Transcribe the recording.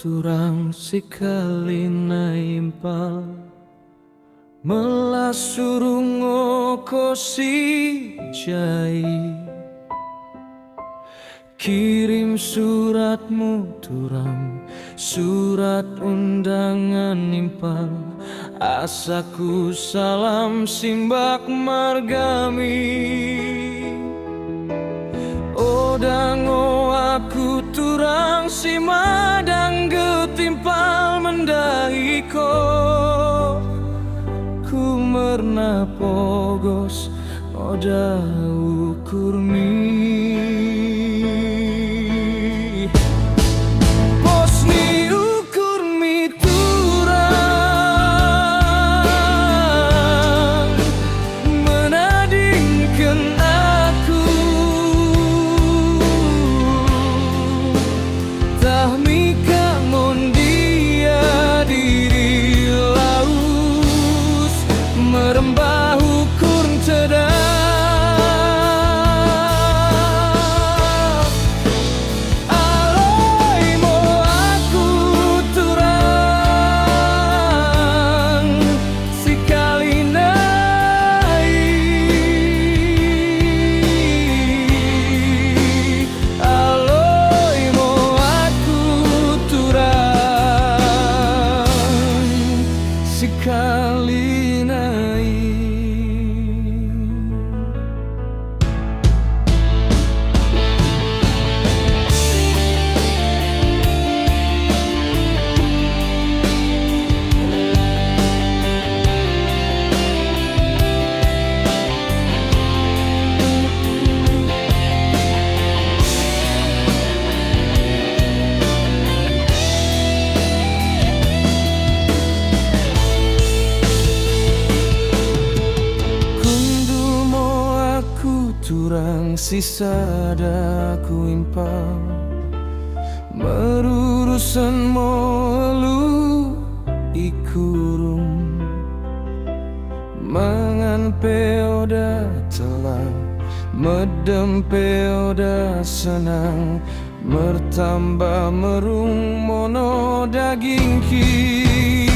turang sikali naimpal Melasurungo kosi jai Kirim suratmu turang Surat undangan nimpal Asaku salam simbak margami Odango aku turang si madang getimpal mendahiko Ku merna pogos oda ukurmi Posni ukurmi turang Menadingkan aku Tahmika mondia diri laus Merembah ukur cedak Aloi mo aku turang Sikali nai Aloi mo aku turang Sikali nai Turang sisa daku impal Merurusan molu ikurung Mangan peoda telang Medem peoda senang Mertambah merung mono daging ki